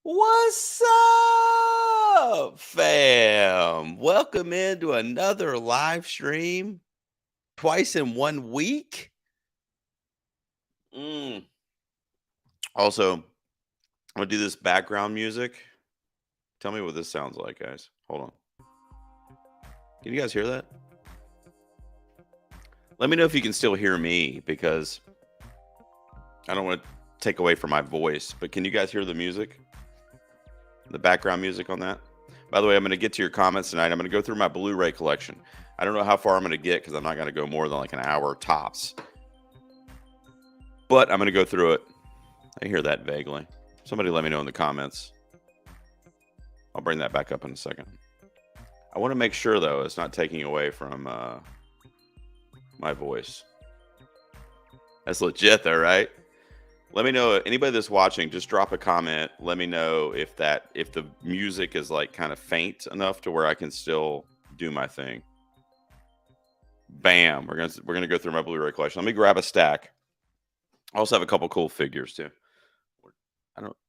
What's up, fam? Welcome into another live stream twice in 1 week. Mm. Also, I'm gonna do this background music. Tell me what this sounds like, guys. Hold on. Can you guys hear that? Let me know if you can still hear me because I don't want to take away from my voice. But can you guys hear the music? The background music on that? By the way, I'm going to get to your comments tonight. I'm going to go through my Blu-ray collection. I don't know how far I'm going to get because I'm not going to go more than like an hour tops. But I'm going to go through it. I hear that vaguely. Somebody let me know in the comments. I'll bring that back up in a second. I want to make sure, though, it's not taking away from my voice. That's legit, though, right? Let me know, anybody that's watching, just drop a comment. Let me know if the music is like kind of faint enough to where I can still do my thing. Bam. We're gonna go through my Blu-ray collection. Let me grab a stack. I also have a couple cool figures too.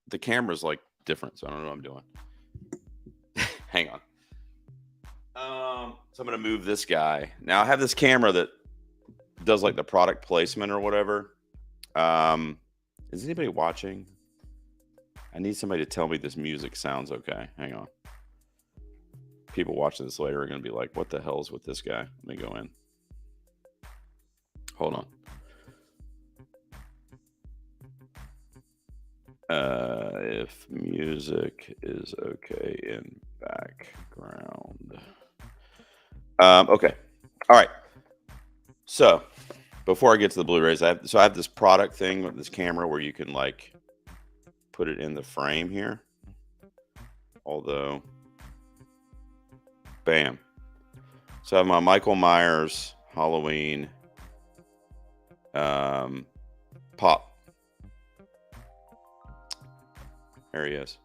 The camera's like different, so I don't know what I'm doing. Hang on. So I'm gonna move this guy. Now I have this camera that does like the product placement or whatever. Is anybody watching? I need somebody to tell me this music sounds okay. Hang on. People watching this later are going to be like, what the hell's with this guy? Let me go in. Hold on. If music is okay in background. Okay. All right. So before I get to the Blu-rays, I have this product thing with this camera where you can like put it in the frame here. Although, bam. So I have my Michael Myers Halloween pop. There he is.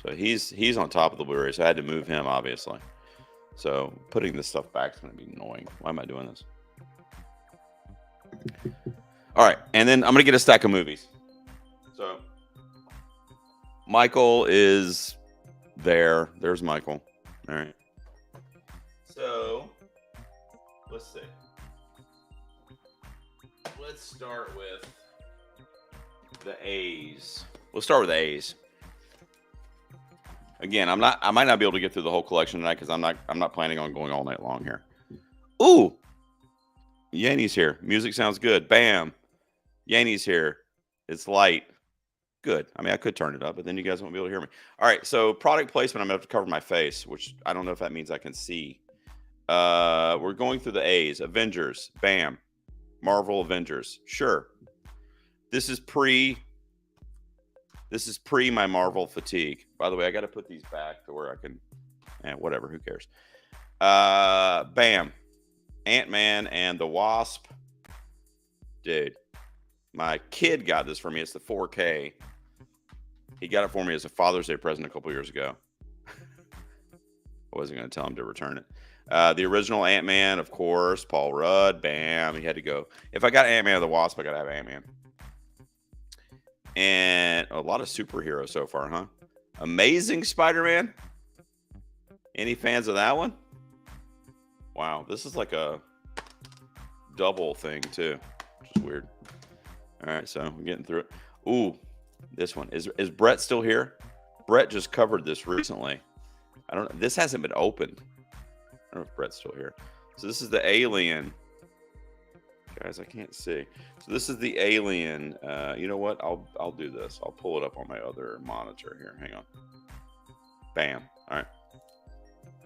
So he's on top of the Blu-ray, so I had to move him, obviously. So putting this stuff back is going to be annoying. Why am I doing this? All right, and then I'm going to get a stack of movies. So Michael is there. There's Michael. All right. So let's see. Let's start with the A's. We'll start with A's. Again, I might not be able to get through the whole collection tonight because I'm not planning on going all night long here. Ooh, Yanni's here. Music sounds good. Bam, Yanni's here. It's light. Good. I mean, I could turn it up, but then you guys won't be able to hear me. All right. So product placement, I'm gonna have to cover my face, which I don't know if that means I can see. We're going through the A's. Avengers. Bam. Marvel Avengers. Sure. This is pre my Marvel fatigue. By the way, I got to put these back to where I can. Whatever. Who cares? Bam. Ant-Man and the Wasp. Dude, my kid got this for me. It's the 4K. He got it for me as a Father's Day present a couple years ago. I wasn't going to tell him to return it. The original Ant-Man, of course. Paul Rudd. Bam. He had to go. If I got Ant-Man or the Wasp, I got to have Ant-Man. And a lot of superheroes so far, huh? Amazing Spider-Man. Any fans of that one? Wow, this is like a double thing too, which is weird. All right, so we're getting through it. Ooh, this one is Brett still here? Brett just covered this recently. I don't know. This hasn't been opened. I don't know if Brett's still here. So this is the Alien. Guys, I can't see. So this is the Alien. You know what? I'll do this. I'll pull it up on my other monitor here. Hang on. Bam. All right.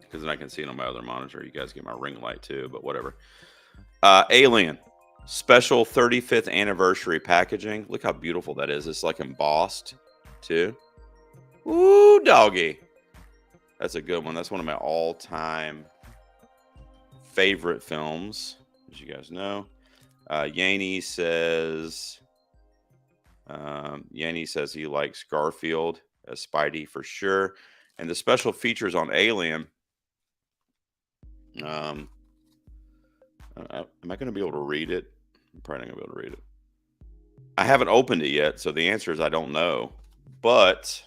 Because then I can see it on my other monitor. You guys get my ring light too, but whatever. Alien. Special 35th anniversary packaging. Look how beautiful that is. It's like embossed too. Ooh, doggy. That's a good one. That's one of my all-time favorite films, as you guys know. Yanni says he likes Garfield as Spidey for sure. And the special features on Alien. Am I going to be able to read it? I'm probably not going to be able to read it. I haven't opened it yet, so the answer is I don't know. But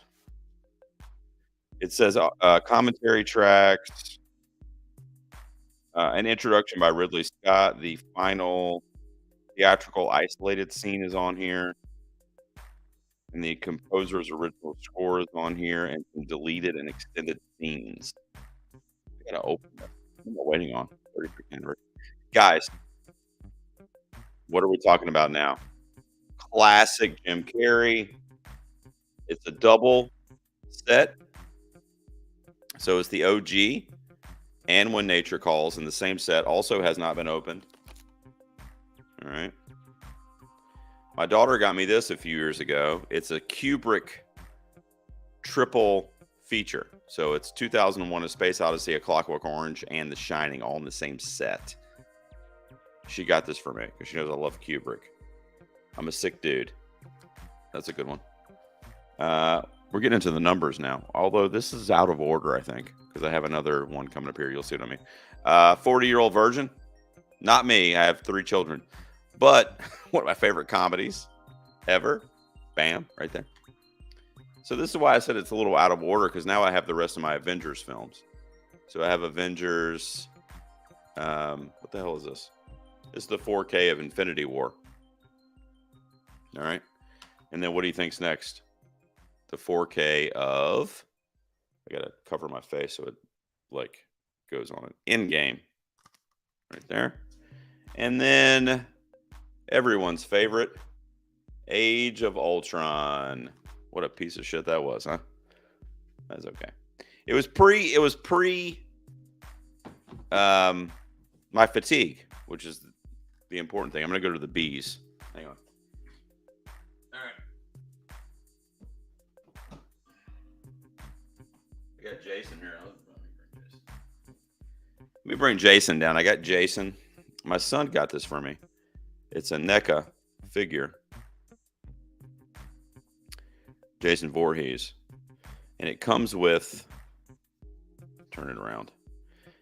It says commentary tracks, an introduction by Ridley Scott. The final theatrical isolated scene is on here, and the composer's original score is on here, and some deleted and extended scenes. I gotta open that. What am I waiting on? 30%. Guys, what are we talking about now? Classic Jim Carrey. It's a double set. So it's the OG and When Nature Calls in the same set. Also has not been opened. All right. My daughter got me this a few years ago. It's a Kubrick triple feature. So it's 2001: A Space Odyssey, A Clockwork Orange, and The Shining all in the same set. She got this for me because she knows I love Kubrick. I'm a sick dude. That's a good one. We're getting into the numbers now, although this is out of order, I think, because I have another one coming up here. You'll see what I mean. 40-year-old virgin. Not me. I have 3 children. But one of my favorite comedies ever. Bam, right there. So this is why I said it's a little out of order, because now I have the rest of my Avengers films. So I have Avengers. What the hell is this? This is the 4K of Infinity War. All right. And then what do you think's next? The 4K of, I gotta cover my face so it like goes on it. Endgame, right there. And then everyone's favorite, Age of Ultron. What a piece of shit that was, huh? That's okay. It was pre my fatigue, which is the important thing. I'm gonna go to the B's. Hang on. All right. I got Jason here. Let me bring Jason down. I got Jason. My son got this for me. It's a NECA figure. Jason Voorhees. And it comes with, turn it around.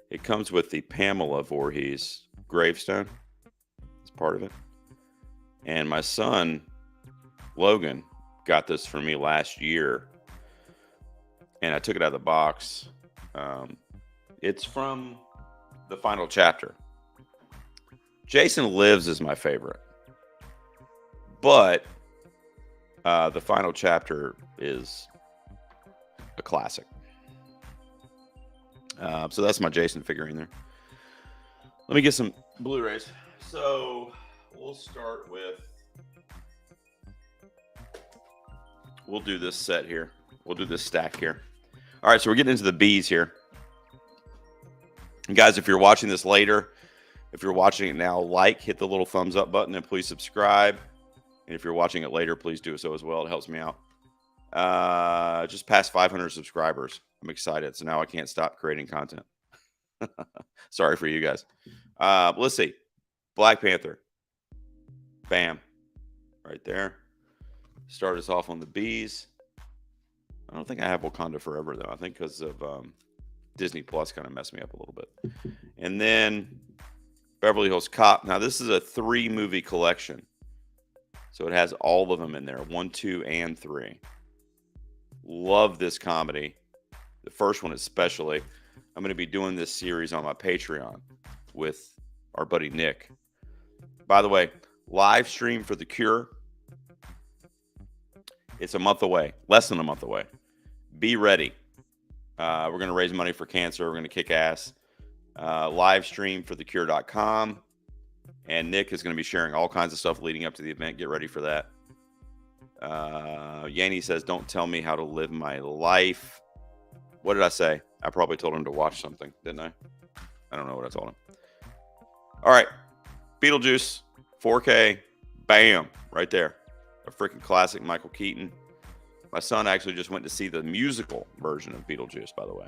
It comes with the Pamela Voorhees gravestone. It's part of it. And my son, Logan, got this for me last year. And I took it out of the box. It's from the final chapter. Jason Lives is my favorite. But the final chapter is a classic. So that's my Jason figurine there. Let me get some Blu-rays. So we'll start with, we'll do this set here. We'll do this stack here. All right, so we're getting into the B's here. And guys, if you're watching this later, if you're watching it now, hit the little thumbs up button, and please subscribe. And if you're watching it later, please do so as well. It helps me out. Just past 500 subscribers. I'm excited. So now I can't stop creating content. Sorry for you guys. Let's see. Black Panther. Bam. Right there. Start us off on the B's. I don't think I have Wakanda Forever, though. I think because of Disney Plus kind of messed me up a little bit. And then Beverly Hills Cop. Now, this is a 3-movie collection. So it has all of them in there. 1, 2, and 3. Love this comedy. The first one especially. I'm going to be doing this series on my Patreon with our buddy Nick. By the way, live stream for The Cure. It's a month away. Less than a month away. Be ready. We're going to raise money for cancer. We're going to kick ass. Live stream for thecure.com. And Nick is going to be sharing all kinds of stuff leading up to the event. Get ready for that. Yanni says, don't tell me how to live my life. What did I say? I probably told him to watch something, didn't I? I don't know what I told him. All right. Beetlejuice, 4K. Bam. Right there. A freaking classic, Michael Keaton. My son actually just went to see the musical version of Beetlejuice, by the way.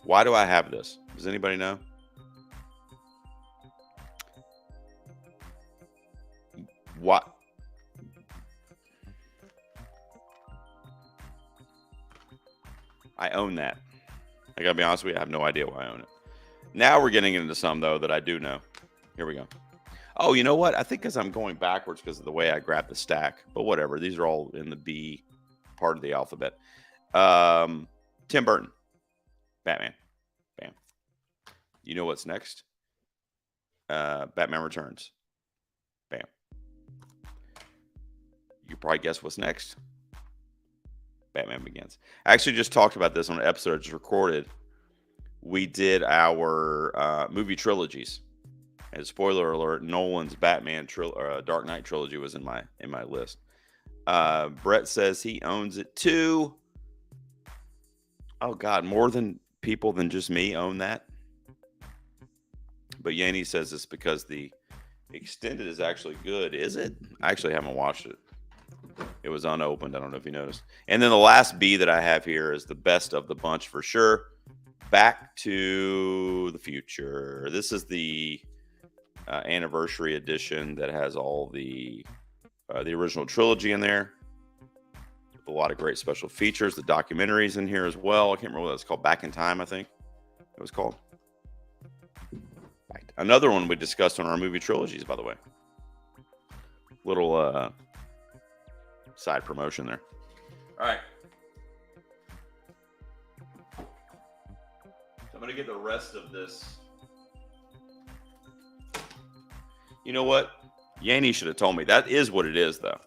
Why do I have this? Does anybody know? What? I own that. I gotta be honest with you, I have no idea why I own it. Now we're getting into some, though, that I do know. Here we go. Oh, you know what? I think because I'm going backwards because of the way I grabbed the stack. But whatever. These are all in the B part of the alphabet. Tim Burton, Batman. Bam. You know what's next? Batman Returns. Bam. You can probably guess what's next. Batman Begins. I actually just talked about this on an episode I just recorded. We did our movie trilogies. And spoiler alert, Nolan's Batman Dark Knight trilogy was in my list. Brett says he owns it too. Oh God, more than people than just me own that. But Yanni says it's because the extended is actually good. Is it? I actually haven't watched it. It was unopened. I don't know if you noticed. And then the last B that I have here is the best of the bunch for sure. Back to the Future. This is the anniversary edition that has all the original trilogy in there. With a lot of great special features. The documentaries in here as well. I can't remember what it's called. Back in Time, I think it was called. Another one we discussed on our movie trilogies, by the way. Little side promotion there. All right. So I'm going to get the rest of this. You know what? Yanni should have told me. That is what it is, though.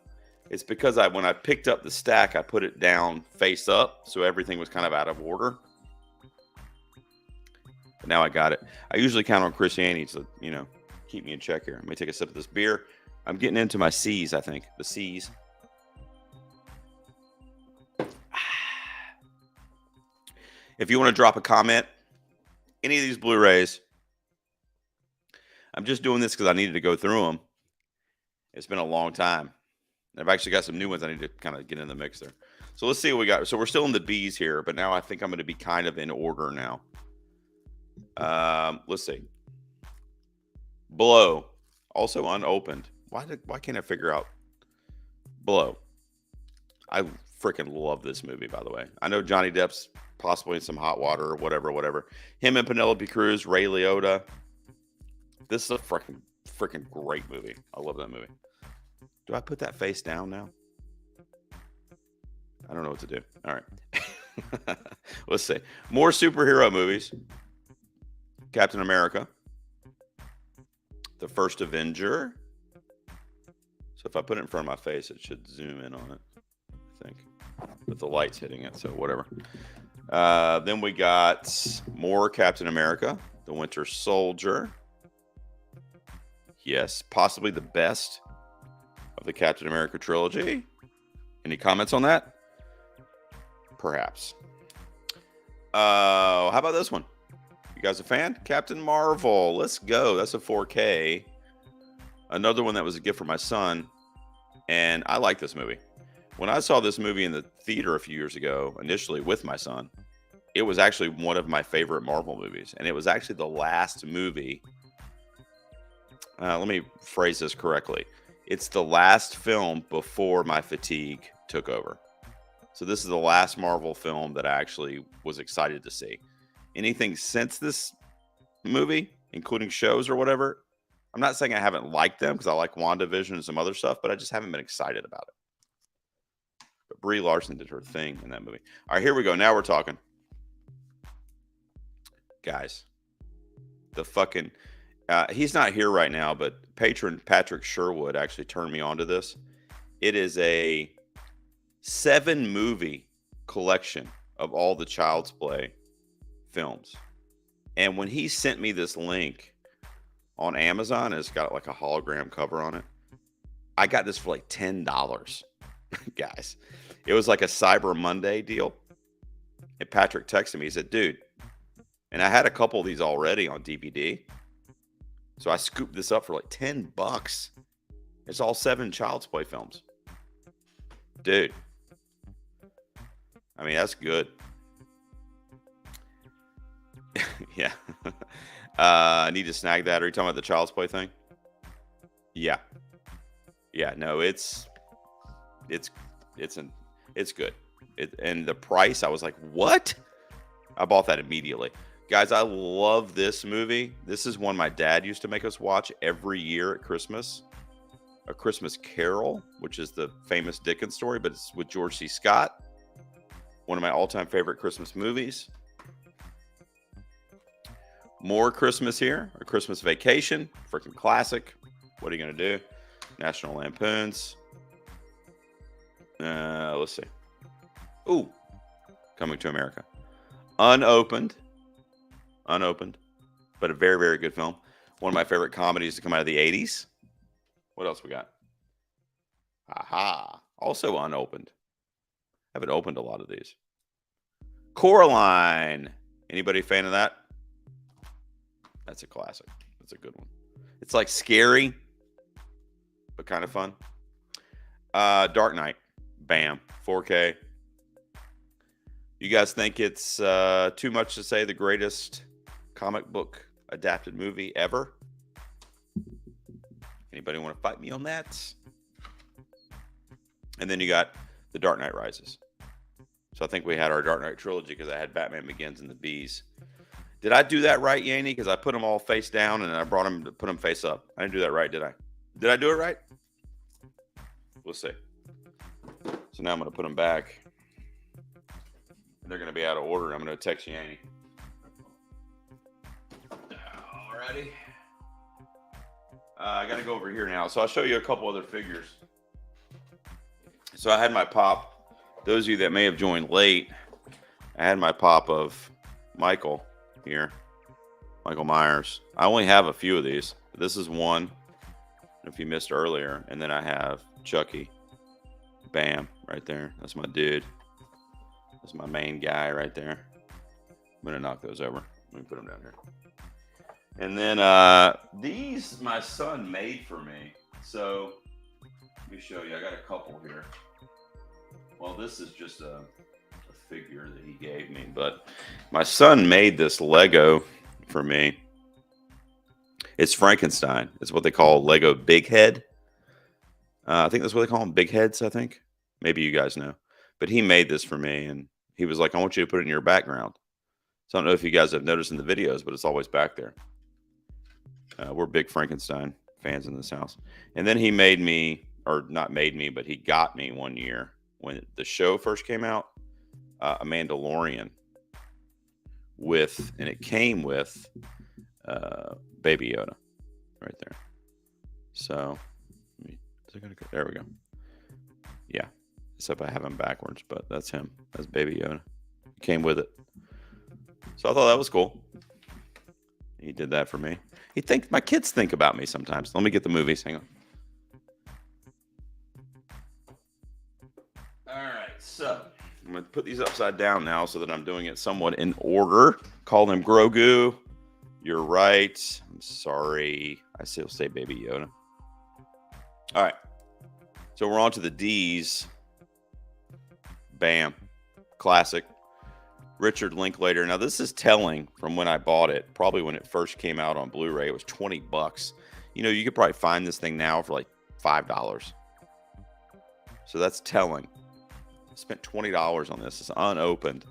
It's because when I picked up the stack, I put it down face up, so everything was kind of out of order. But now I got it. I usually count on Chris Yanni to, keep me in check here. Let me take a sip of this beer. I'm getting into my C's, I think. The C's. If you want to drop a comment, any of these Blu-rays, I'm just doing this because I needed to go through them. It's been a long time. I've actually got some new ones I need to kind of get in the mix there. So let's see what we got. So we're still in the B's here, but now I think I'm going to be kind of in order now. Let's see. Blow, also unopened. Why can't I figure out Blow? I freaking love this movie, by the way. I know Johnny Depp's possibly in some hot water or whatever. Him and Penelope Cruz, Ray Liotta. This is a freaking great movie. I love that movie. Do I put that face down now? I don't know what to do. All right. Let's see. More superhero movies. Captain America. The First Avenger. So if I put it in front of my face, it should zoom in on it, I think. With the lights hitting it, so whatever. Then we got more Captain America. The Winter Soldier. Yes, possibly the best of the Captain America trilogy. Any comments on that? Perhaps. How about this one? You guys a fan? Captain Marvel. Let's go. That's a 4K. Another one that was a gift for my son. And I like this movie. When I saw this movie in the theater a few years ago, initially with my son, it was actually one of my favorite Marvel movies. And it was actually the last movie. Let me phrase this correctly. It's the last film before my fatigue took over. So this is the last Marvel film that I actually was excited to see. Anything since this movie, including shows or whatever, I'm not saying I haven't liked them because I like WandaVision and some other stuff, but I just haven't been excited about it. But Brie Larson did her thing in that movie. All right, here we go. Now we're talking. Guys, the fucking... he's not here right now, but patron Patrick Sherwood actually turned me on to this. It is a 7-movie collection of all the Child's Play films. And when he sent me this link on Amazon, it's got like a hologram cover on it. I got this for like $10. Guys, it was like a Cyber Monday deal. And Patrick texted me. He said, dude, and I had a couple of these already on DVD. So I scooped this up for like $10. It's all 7 Child's Play films. Dude. I mean, that's good. Yeah. I need to snag that. Are you talking about the Child's Play thing? Yeah. Yeah, no, it's good. And the price, I was like, what? I bought that immediately. Guys, I love this movie. This is one my dad used to make us watch every year at Christmas. A Christmas Carol, which is the famous Dickens story, but it's with George C. Scott. One of my all-time favorite Christmas movies. More Christmas Here, A Christmas Vacation, freaking classic. What are you going to do? National Lampoons. Let's see. Ooh, Coming to America. Unopened, but a very, very good film. One of my favorite comedies to come out of the 80s. What else we got? Aha, also unopened. I haven't opened a lot of these. Coraline. Anybody a fan of that? That's a classic. That's a good one. It's like scary, but kind of fun. Dark Knight. Bam. 4K. You guys think it's too much to say the greatest comic book adapted movie ever? Anybody want to fight me on that? And then you got The Dark Knight Rises. So I think we had our Dark Knight trilogy because I had Batman Begins and the Bees. Did I do that right, Yanni? Because I put them all face down and I brought them to put them face up. I didn't do that right, did I? Did I do it right? We'll see. So now I'm going to put them back. They're going to be out of order. I'm going to text Yanni. Alrighty. I got to go over here now. So I'll show you a couple other figures. So I had my pop. Those of you that may have joined late, I had my pop of Michael here. Michael Myers. I only have a few of these. This is one, if you missed earlier. And then I have Chucky. Bam, right there. That's my dude. That's my main guy right there. I'm going to knock those over. Let me put them down here. And then these my son made for me. So let me show you. I got a couple here. Well, this is just a figure that he gave me. But my son made this Lego for me. It's Frankenstein. It's what they call Lego Big Head. I think that's what they call them. Big heads, I think. Maybe you guys know. But he made this for me, and he was like, I want you to put it in your background. So I don't know if you guys have noticed in the videos, but it's always back there. We're big Frankenstein fans in this house. And then he made me, or not made me, but he got me one year when the show first came out, a Mandalorian with, and it came with Baby Yoda right there. So, there we go. Yeah. Except I have him backwards, but that's him. That's Baby Yoda. He came with it. So I thought that was cool. He did that for me. My kids think about me sometimes. Let me get the movies. Hang on. All right. So I'm going to put these upside down now so that I'm doing it somewhat in order. Call them Grogu. You're right. I'm sorry. I still say Baby Yoda. All right. So we're on to the D's. Bam. Classic. Richard Linklater. Now, this is telling from when I bought it. Probably when it first came out on Blu-ray. It was $20. You know, you could probably find this thing now for like $5. So that's telling. I spent $20 on this. It's unopened.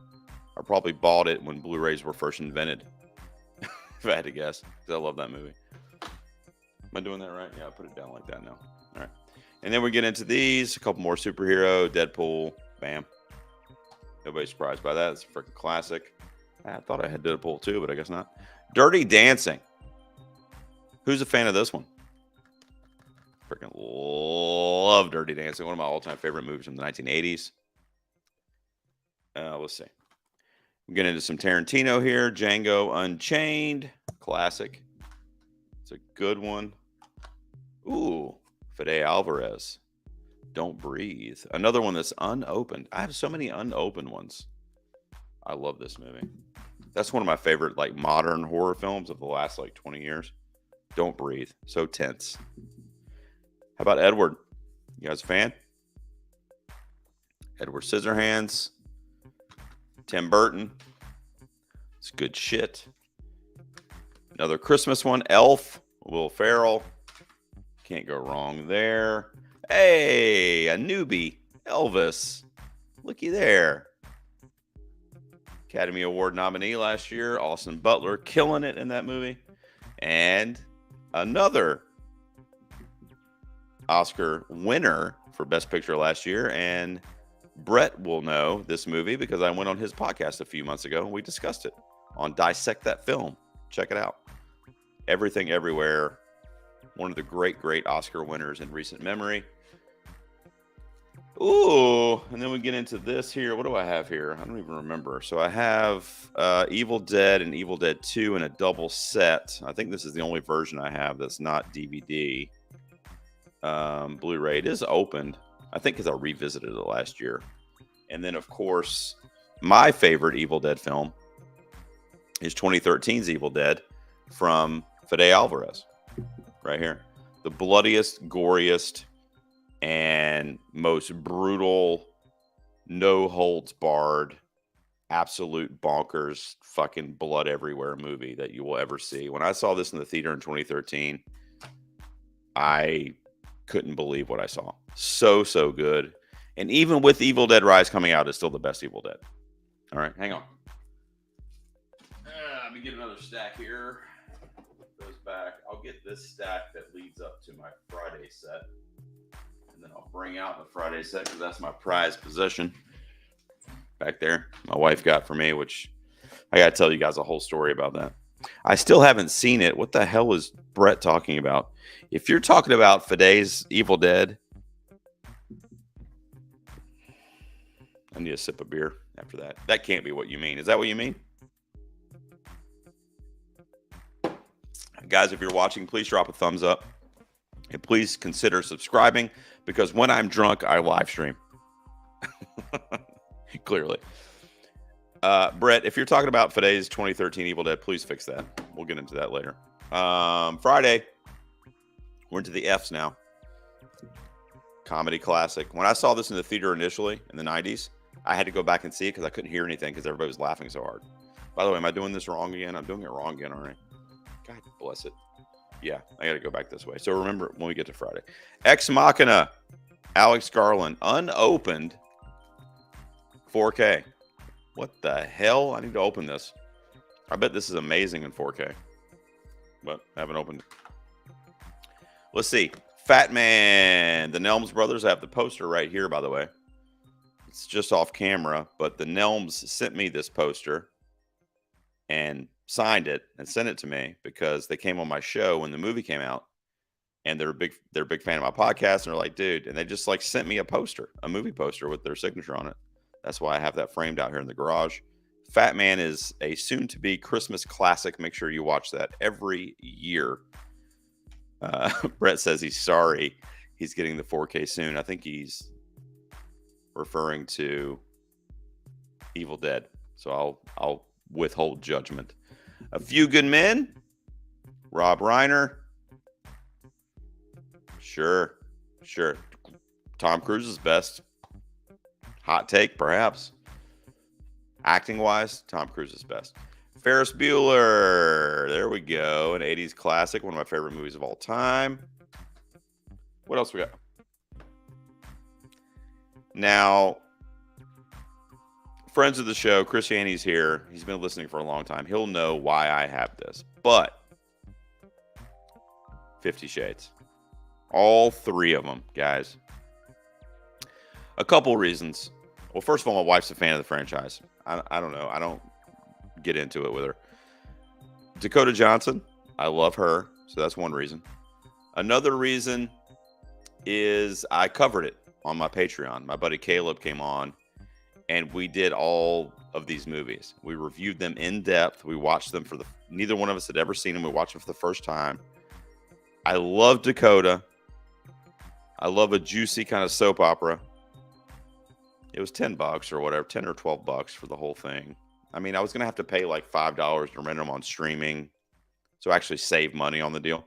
I probably bought it when Blu-rays were first invented. If I had to guess. Because I love that movie. Am I doing that right? Yeah, I put it down like that now. All right. And then we get into these. A couple more superhero. Deadpool. Bam. Nobody's surprised by that. It's a freaking classic. I thought I had Deadpool too, but I guess not. Dirty Dancing. Who's a fan of this one? Freaking love Dirty Dancing. One of my all-time favorite movies from the 1980s. Let's see. We're getting into some Tarantino here. Django Unchained. Classic. It's a good one. Ooh. Fede Alvarez. Don't Breathe. Another one that's unopened. I have so many unopened ones. I love this movie. That's one of my favorite like modern horror films of the last like 20 years. Don't Breathe. So tense. How about Edward? You guys a fan? Edward Scissorhands. Tim Burton. It's good shit. Another Christmas one. Elf. Will Ferrell. Can't go wrong there. Hey, a newbie. Elvis. Looky there. Academy Award nominee last year. Austin Butler killing it in that movie. And another Oscar winner for Best Picture last year. And Brett will know this movie because I went on his podcast a few months ago and we discussed it on Dissect That Film. Check it out. Everything Everywhere. One of the great Oscar winners in recent memory. Ooh, and then we get into this here. What do I have here? I don't even remember. So I have Evil Dead and Evil Dead 2 in a double set. I think this is the only version I have that's not DVD. Blu-ray. It is opened, I think, because I revisited it last year. And then, of course, my favorite Evil Dead film is 2013's Evil Dead from Fede Alvarez. Right here. The bloodiest, goriest, and most brutal, no holds barred, absolute bonkers, fucking blood everywhere movie that you will ever see. When I saw this in the theater in 2013, I couldn't believe what I saw. So good. And even with Evil Dead Rise coming out, it's still the best Evil Dead. All right, hang on. Let me get another stack here. Goes back. I'll get this stack that leads up to my Friday set. And then I'll bring out the Friday set because that's my prized possession back there. My wife got for me, which I got to tell you guys a whole story about that. I still haven't seen it. What the hell is Brett talking about? If you're talking about Fede's Evil Dead, I need a sip of beer after that. That can't be what you mean. Is that what you mean? Guys, if you're watching, please drop a thumbs up. And please consider subscribing because when I'm drunk, I live stream. Clearly. Brett, if you're talking about Fede's 2013 Evil Dead, please fix that. We'll get into that later. Friday, we're into the F's now. Comedy classic. When I saw this in the theater initially in the 90s, I had to go back and see it because I couldn't hear anything because everybody was laughing so hard. By the way, am I doing this wrong again? I'm doing it wrong again, aren't I? God bless it. Yeah, I got to go back this way. So remember when we get to Friday. Ex Machina, Alex Garland, unopened 4K. What the hell? I need to open this. I bet this is amazing in 4K. But I haven't opened it. Let's see. Fat Man. The Nelms brothers. I have the poster right here, by the way. It's just off camera. But the Nelms sent me this poster and signed it and sent it to me because they came on my show when the movie came out. And they're a big fan of my podcast. And they're like, dude. And they just like sent me a poster, a movie poster with their signature on it. That's why I have that framed out here in the garage. Fat Man is a soon-to-be Christmas classic. Make sure you watch that every year. Brett says he's sorry he's getting the 4K soon. I think he's referring to Evil Dead. So I'll withhold judgment. A Few Good Men. Rob Reiner. Sure. Tom Cruise is best. Hot take, perhaps. Acting-wise, Tom Cruise is best. Ferris Bueller. There we go. An 80s classic. One of my favorite movies of all time. What else we got? Now, friends of the show, Chris Yanni's here. He's been listening for a long time. He'll know why I have this. But 50 Shades. All three of them, guys. A couple reasons. Well, first of all, my wife's a fan of the franchise. I don't know. I don't get into it with her. Dakota Johnson. I love her. So that's one reason. Another reason is I covered it on my Patreon. My buddy Caleb came on and we did all of these movies. We reviewed them in depth. We watched them neither one of us had ever seen them. We watched them for the first time. I love Dakota. I love a juicy kind of soap opera. It was $10 or whatever, 10 or 12 bucks for the whole thing. I mean, I was going to have to pay like $5 to rent them on streaming. So actually save money on the deal.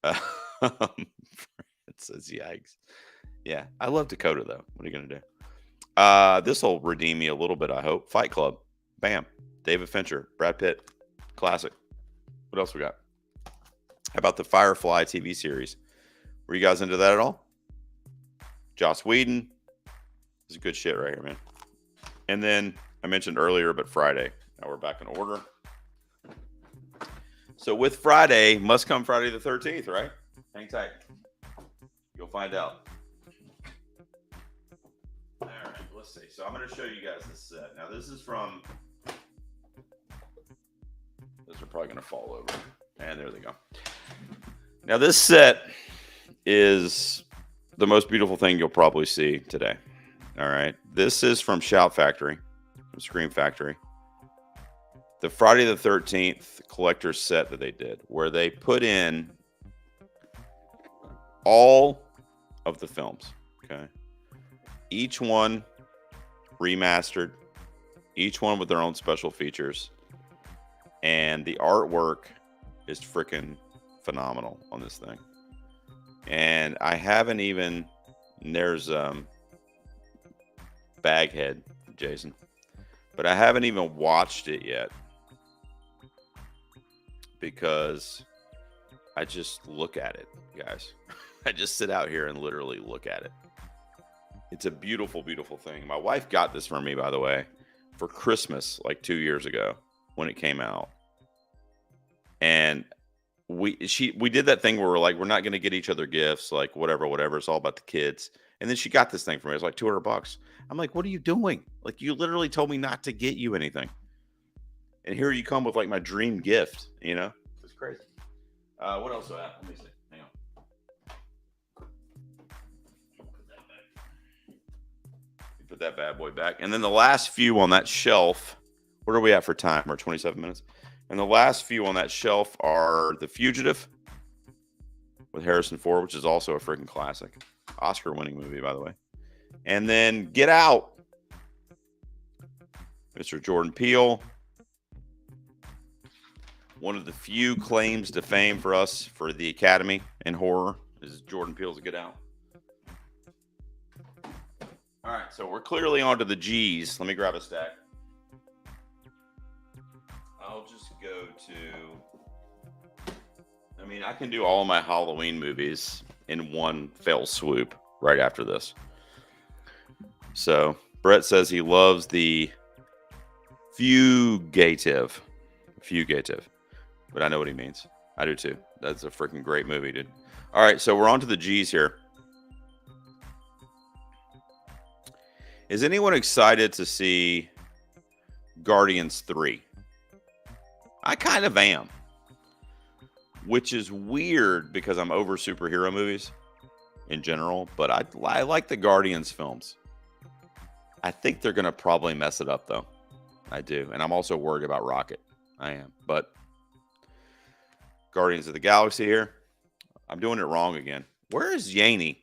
It says, yikes. Yeah, I love Dakota, though. What are you going to do? This will redeem me a little bit, I hope. Fight Club. Bam. David Fincher. Brad Pitt. Classic. What else we got? How about the Firefly TV series? Were you guys into that at all? Joss Whedon. This is good shit right here, man. And then I mentioned earlier, but Friday. Now we're back in order. So with Friday, must come Friday the 13th, right? Hang tight. You'll find out. Hang let's see. So I'm going to show you guys this set. Now, this is from... Those are probably going to fall over. And there they go. Now, this set is the most beautiful thing you'll probably see today. All right. This is from Shout Factory, from Scream Factory. The Friday the 13th collector's set that they did, where they put in all of the films. Okay. Each one remastered, each one with their own special features. And the artwork is freaking phenomenal on this thing. And I haven't even, there's Baghead, Jason, but I haven't even watched it yet because I just look at it, guys. I just sit out here and literally look at it. It's a beautiful, beautiful thing. My wife got this for me, by the way, for Christmas like 2 years ago when it came out. And we did that thing where we're like, we're not going to get each other gifts, like whatever. It's all about the kids. And then she got this thing for me. It was like $200. I'm like, what are you doing? Like, you literally told me not to get you anything. And here you come with like my dream gift, you know? It's crazy. What else do I have? Let me see. Hang on. Put that bad boy back. And then the last few on that shelf, what are we at for time? We're 27 minutes. And the last few on that shelf are The Fugitive with Harrison Ford, which is also a freaking classic. Oscar-winning movie, by the way. And then Get Out. Mr. Jordan Peele. One of the few claims to fame for us for the Academy in horror is Jordan Peele's Get Out. All right, so we're clearly onto the G's. Let me grab a stack. I'll just go to... I mean, I can do all of my Halloween movies in one fell swoop right after this. So, Brett says he loves the Fugitive. But I know what he means. I do too. That's a freaking great movie, dude. All right, so we're on to the G's here. Is anyone excited to see Guardians 3? I kind of am. Which is weird because I'm over superhero movies in general, but I like the Guardians films. I think they're going to probably mess it up, though. I do. And I'm also worried about Rocket. I am. But Guardians of the Galaxy here. I'm doing it wrong again. Where is Yaney?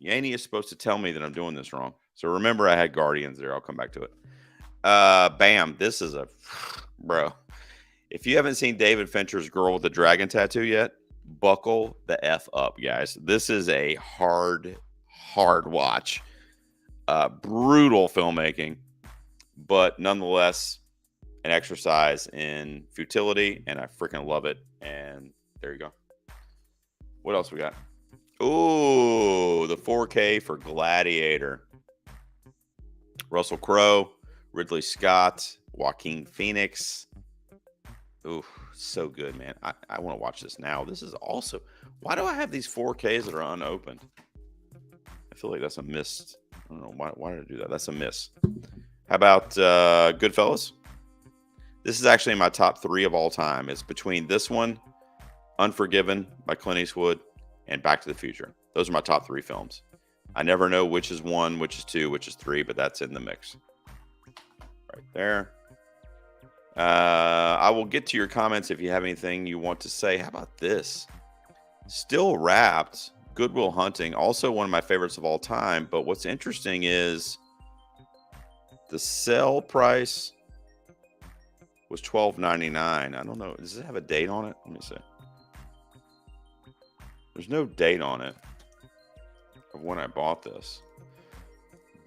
Yaney is supposed to tell me that I'm doing this wrong. So remember I had Guardians there. I'll come back to it. Bam. This is a... Bro. If you haven't seen David Fincher's Girl with the Dragon Tattoo yet, buckle the F up, guys. This is a hard watch. Brutal filmmaking, but nonetheless, an exercise in futility, and I freaking love it. And there you go. What else we got? Ooh, the 4K for Gladiator. Russell Crowe, Ridley Scott, Joaquin Phoenix. Ooh, so good, man. I want to watch this now. This is also... Why do I have these 4Ks that are unopened? I feel like that's a miss. I don't know. Why did I do that? That's a miss. How about Goodfellas? This is actually my top 3 of all time. It's between this one, Unforgiven by Clint Eastwood, and Back to the Future. Those are my top 3 films. I never know which is 1, which is 2, which is 3, but that's in the mix. Right there. I will get to your comments if you have anything you want to say. How about this? Still Wrapped, Goodwill Hunting, also one of my favorites of all time. But what's interesting is the sale price was $12.99. I don't know. Does it have a date on it? Let me see. There's no date on it of when I bought this.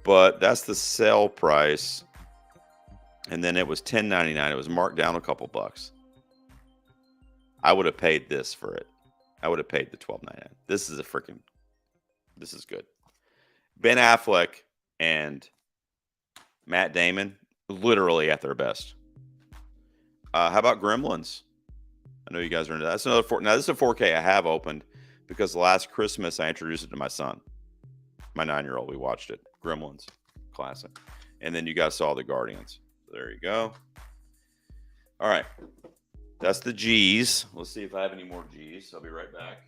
But that's the sale price. And then it was $10.99. It was marked down a couple bucks. I would have paid this for it. I would have paid the $12.99. This is good. Ben Affleck and Matt Damon, literally at their best. How about Gremlins? I know you guys are into that. That's another 4. Now, this is a 4K I have opened because last Christmas I introduced it to my son, my 9-year-old. We watched it. Gremlins. classic. And then you guys saw the Guardians. There you go. All right. That's the G's. Let's see if I have any more G's. I'll be right back.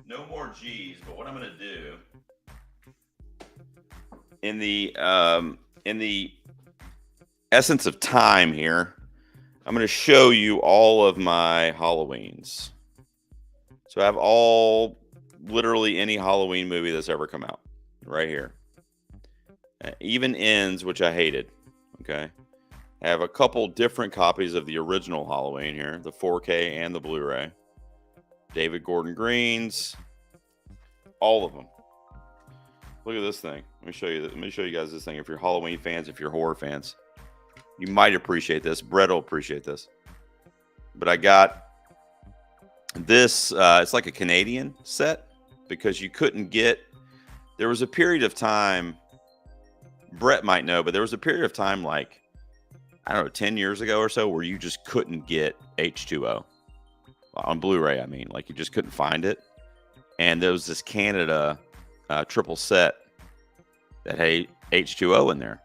No more G's, but what I'm going to do in the essence of time here, I'm going to show you all of my Halloweens. So I have literally any Halloween movie that's ever come out right here. Even Ends, which I hated. Okay. I have a couple different copies of the original Halloween here, the 4K and the Blu-ray. David Gordon Green's, all of them. Look at this thing. Let me show you guys this thing. If you're Halloween fans, if you're horror fans, you might appreciate this. Brett will appreciate this. But I got this. It's like a Canadian set because you couldn't get. There was a period of time. Brett might know, but there was a period of time like, I don't know, 10 years ago or so where you just couldn't get H2O. On Blu-ray, I mean, like you just couldn't find it. And there was this Canada triple set that had H2O in there,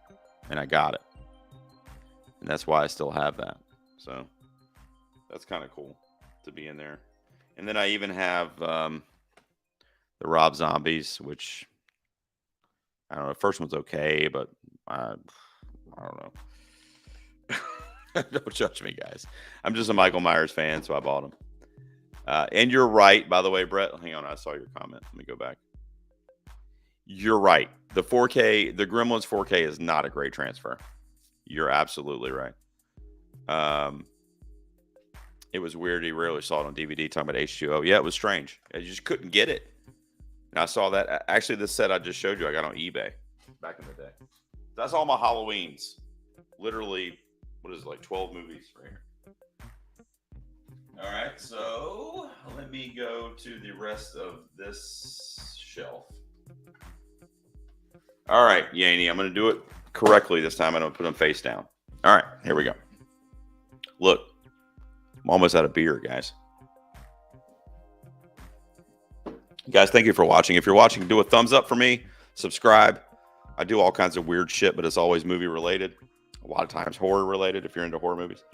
and I got it. And that's why I still have that. So that's kind of cool to be in there. And then I even have the Rob Zombies, which I don't know. The first one's okay, but I don't know. Don't judge me, guys. I'm just a Michael Myers fan, so I bought them. And you're right, by the way, Brett. Hang on, I saw your comment. Let me go back. You're right. The 4K, the Gremlins 4K is not a great transfer. You're absolutely right. It was weird. He rarely saw it on DVD talking about H2O. Yeah, it was strange. You just couldn't get it. And I saw that. Actually, this set I just showed you, I got on eBay back in the day. That's all my Halloweens. Literally, what is it, like 12 movies right here. All right, so let me go to the rest of this shelf. All right, Yaney, I'm going to do it correctly this time. I'm going to put them face down. All right, here we go. Look, I'm almost out of beer, guys. Guys, thank you for watching. If you're watching, do a thumbs up for me. Subscribe. I do all kinds of weird shit, but it's always movie related. A lot of times horror related if you're into horror movies.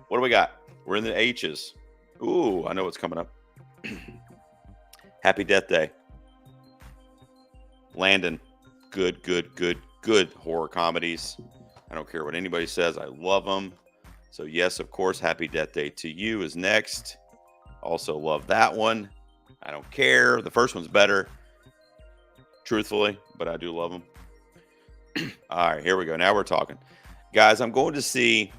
What do we got? We're in the H's. Ooh, I know what's coming up. Happy Death Day. Landon. Good horror comedies. I don't care what anybody says. I love them. So yes, of course, Happy Death Day to You is next. Also love that one. I don't care. The first one's better, truthfully, but I do love them. All right, here we go. Now we're talking. Guys, I'm going to see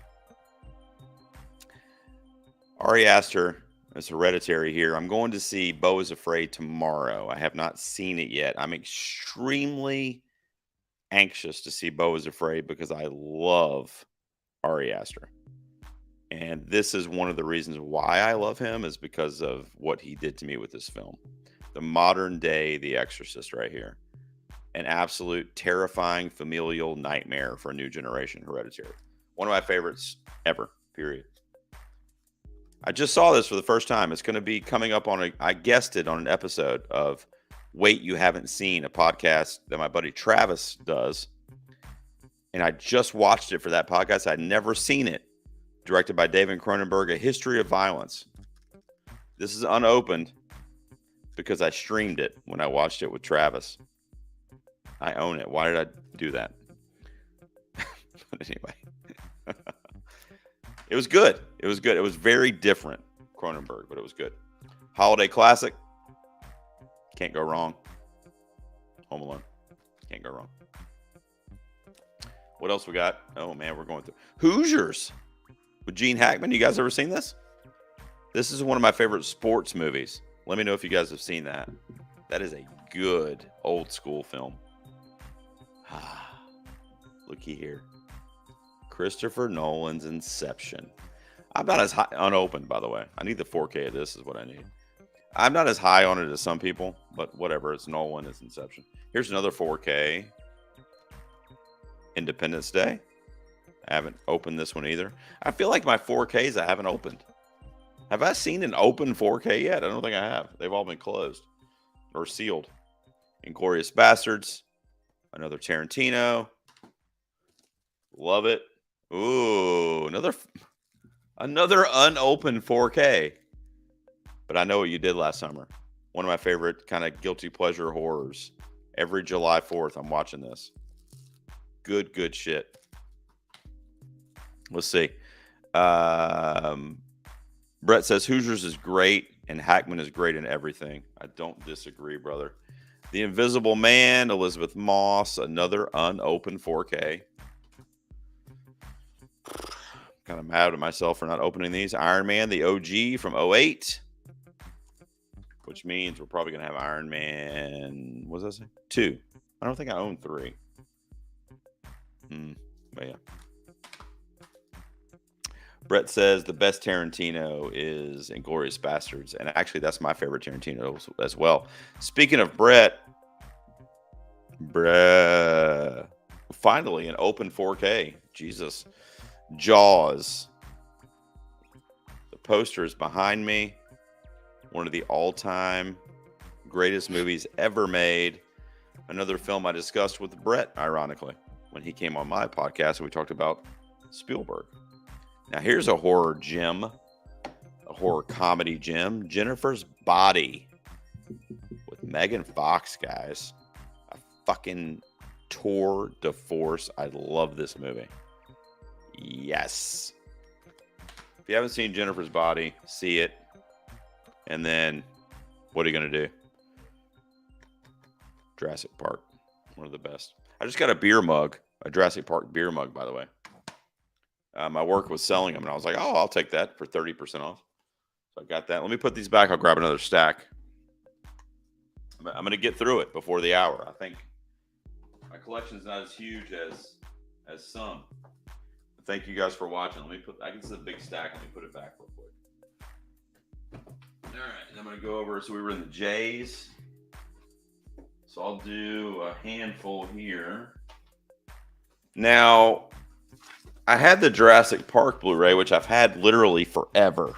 Ari Aster as Hereditary here. I'm going to see Beau is Afraid tomorrow. I have not seen it yet. I'm extremely anxious to see Beau is Afraid because I love Ari Aster. And this is one of the reasons why I love him is because of what he did to me with this film. The modern day The Exorcist right here. An absolute terrifying familial nightmare for a new generation, Hereditary. One of my favorites ever, period. I just saw this for the first time. It's going to be coming up on I guessed it on an episode of Wait You Haven't Seen, a podcast that my buddy Travis does. And I just watched it for that podcast. I'd never seen it. Directed by David Cronenberg, A History of Violence. This is unopened because I streamed it when I watched it with Travis. I own it. Why did I do that? But anyway. It was good. It was good. It was very different, Cronenberg, but it was good. Holiday classic. Can't go wrong. Home Alone. Can't go wrong. What else we got? Oh, man, we're going through. Hoosiers with Gene Hackman. You guys ever seen this? This is one of my favorite sports movies. Let me know if you guys have seen that. That is a good old school film. Looky here. Christopher Nolan's Inception. I'm not as high, unopened, by the way. I need the 4K of this is what I need. I'm not as high on it as some people, but whatever. It's Nolan, it's Inception. Here's another 4K. Independence Day. I haven't opened this one either. I feel like my 4Ks I haven't opened. Have I seen an open 4K yet? I don't think I have. They've all been closed or sealed. Inglourious Bastards. Another Tarantino. Love it. Ooh, another unopened 4K. But I know what you did last summer. One of my favorite kind of guilty pleasure horrors. Every July 4th, I'm watching this. Good shit. Let's see. Brett says Hoosiers is great and Hackman is great in everything. I don't disagree, brother. The Invisible Man, Elizabeth Moss, another unopened 4K. Kind of mad at myself for not opening these. Iron Man, the OG from 08. Which means we're probably going to have Iron Man, what does that say? 2. I don't think I own 3. But yeah. Brett says the best Tarantino is Inglourious Bastards. And actually, that's my favorite Tarantino as well. Speaking of Brett, finally an open 4K. Jesus. Jaws. The poster is behind me. One of the all-time greatest movies ever made. Another film I discussed with Brett, ironically, when he came on my podcast and we talked about Spielberg. Now, here's a horror gem, a horror comedy gem. Jennifer's Body with Megan Fox, guys. A fucking tour de force. I love this movie. Yes. If you haven't seen Jennifer's Body, see it. And then, what are you going to do? Jurassic Park. One of the best. I just got a beer mug. A Jurassic Park beer mug, by the way. My work was selling them, and I was like, oh, I'll take that for 30% off. So I got that. Let me put these back. I'll grab another stack. I'm going to get through it before the hour. I think my collection's not as huge as some. But thank you guys for watching. I can see the big stack. Let me put it back real quick. All right, and I'm going to go over. So we were in the J's. So I'll do a handful here. Now, I had the Jurassic Park Blu-ray, which I've had literally forever.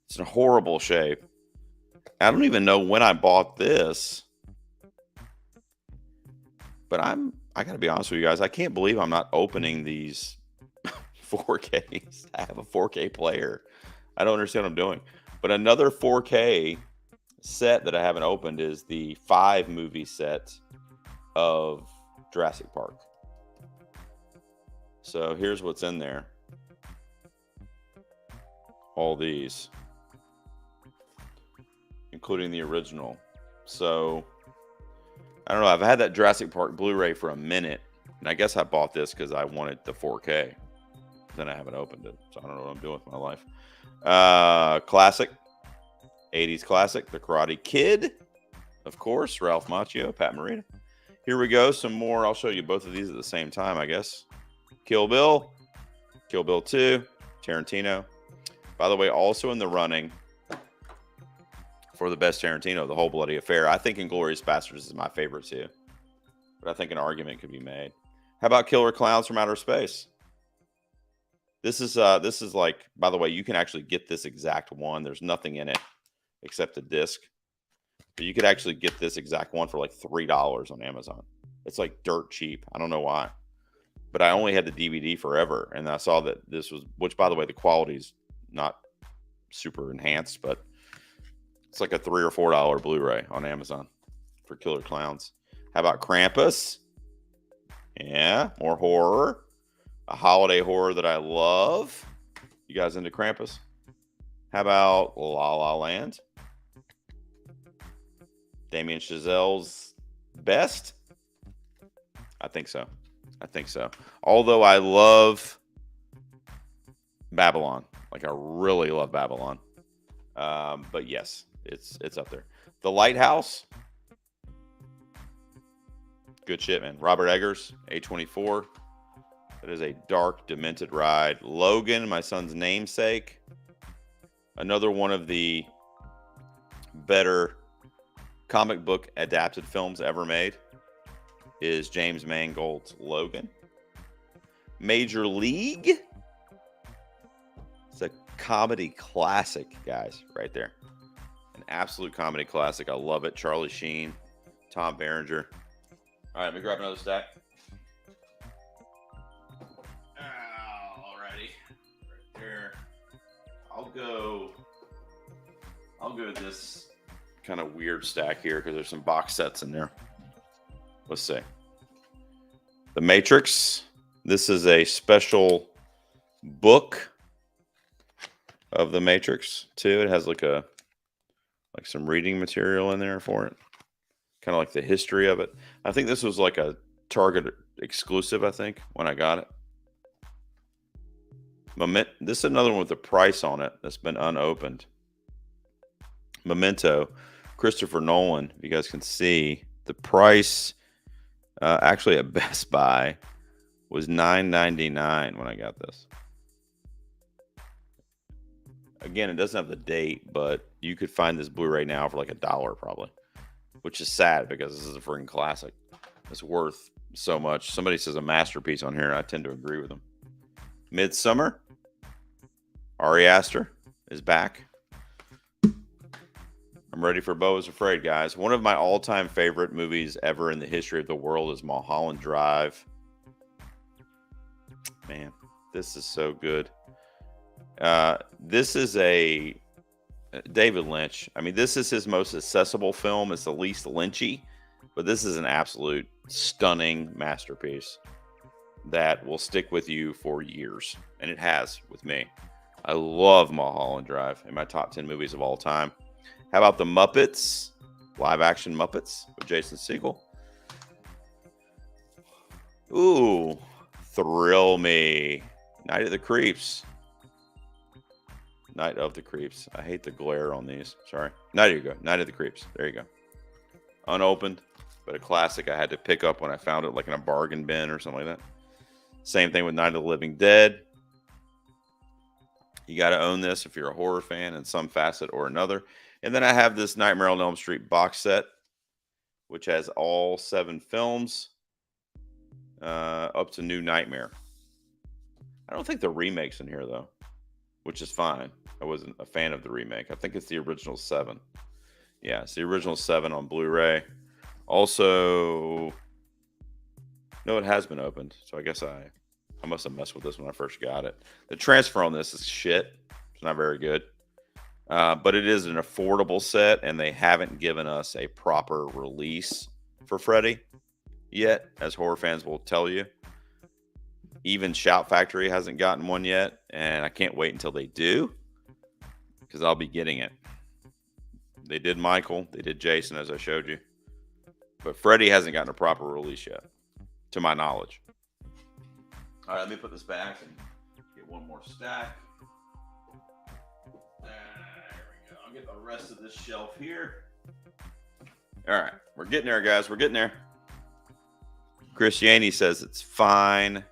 It's in horrible shape. I don't even know when I bought this. But I got to be honest with you guys. I can't believe I'm not opening these 4Ks. I have a 4K player. I don't understand what I'm doing. But another 4K set that I haven't opened is the 5-movie set of Jurassic Park. So here's what's in there. All these, including the original. So I don't know. I've had that Jurassic Park Blu-ray for a minute, and I guess I bought this because I wanted the 4K. Then I haven't opened it, so I don't know what I'm doing with my life. Classic, 80s classic, The Karate Kid, of course, Ralph Macchio, Pat Morita. Here we go. Some more. I'll show you both of these at the same time, I guess. Kill Bill, Kill Bill 2, Tarantino. By the way, also in the running for the best Tarantino, The Whole Bloody Affair. I think Inglourious Bastards is my favorite too, but I think an argument could be made. How about Killer Clowns from Outer Space? This is like, by the way, you can actually get this exact one. There's nothing in it except a disc, but you could actually get this exact one for like $3 on Amazon. It's like dirt cheap. I don't know why. But I only had the DVD forever, and I saw that this was, which, by the way, the quality's not super enhanced, but it's like a $3 or $4 Blu-ray on Amazon for Killer Clowns. How about Krampus? Yeah, more horror. A holiday horror that I love. You guys into Krampus? How about La La Land? Damien Chazelle's best? I think so. Although I love Babylon. Like, I really love Babylon. But yes, it's up there. The Lighthouse. Good shit, man. Robert Eggers, A24. That is a dark, demented ride. Logan, my son's namesake. Another one of the better comic book adapted films ever made is James Mangold's Logan. Major League. It's a comedy classic, guys, right there. An absolute comedy classic. I love it. Charlie Sheen. Tom Berenger. All right, let me grab another stack. Alrighty, right there. I'll go this kind of weird stack here because there's some box sets in there. Let's see. The Matrix. This is a special book of the Matrix too. It has like some reading material in there for it. Kind of like the history of it. I think this was like a Target exclusive, I think, when I got it. This is another one with a price on it that's been unopened. Memento, Christopher Nolan. If you guys can see, the price actually at Best Buy was $9.99 when I got this. Again, it doesn't have the date, but you could find this Blu-ray now for like $1 probably, which is sad because this is a freaking classic. It's worth so much. Somebody says a masterpiece on here. I tend to agree with them. Midsummer. Ari Aster is back. I'm ready for Beau is Afraid, guys. One of my all-time favorite movies ever in the history of the world is Mulholland Drive. Man, this is so good. This is a David Lynch. I mean, this is his most accessible film. It's the least Lynchy, but this is an absolute stunning masterpiece that will stick with you for years, and it has with me. I love Mulholland Drive in my top 10 movies of all time. How about the Muppets? Live action Muppets with Jason Segel. Ooh, Thrill Me. Night of the Creeps. Night of the Creeps. I hate the glare on these. Sorry. There you go. Night of the Creeps. There you go. Unopened, but a classic I had to pick up when I found it like in a bargain bin or something like that. Same thing with Night of the Living Dead. You got to own this if you're a horror fan in some facet or another. And then I have this Nightmare on Elm Street box set, which has all 7 films up to New Nightmare. I don't think the remake's in here, though, which is fine. I wasn't a fan of the remake. I think it's the original 7. Yeah, it's the original 7 on Blu-ray. Also, no, it has been opened, so I guess I must have messed with this when I first got it. The transfer on this is shit. It's not very good. But it is an affordable set, and they haven't given us a proper release for Freddy yet, as horror fans will tell you. Even Shout Factory hasn't gotten one yet, and I can't wait until they do, because I'll be getting it. They did Michael. They did Jason, as I showed you. But Freddy hasn't gotten a proper release yet, to my knowledge. All right, let me put this back and get one more stack. There we go. I'll get the rest of this shelf here. All right, we're getting there, guys. We're getting there. Chris Yaney says it's fine.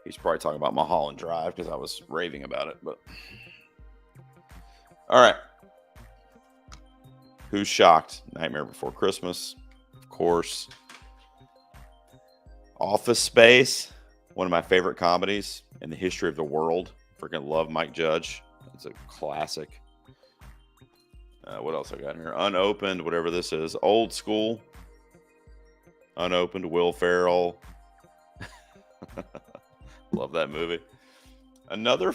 He's probably talking about Mulholland Drive because I was raving about it. But all right. Who's shocked? Nightmare Before Christmas, of course. Office Space, one of my favorite comedies in the history of the world. Freaking love Mike Judge. It's a classic. What else I got here? Unopened, whatever this is. Old School. Unopened, Will Ferrell. Love that movie. Another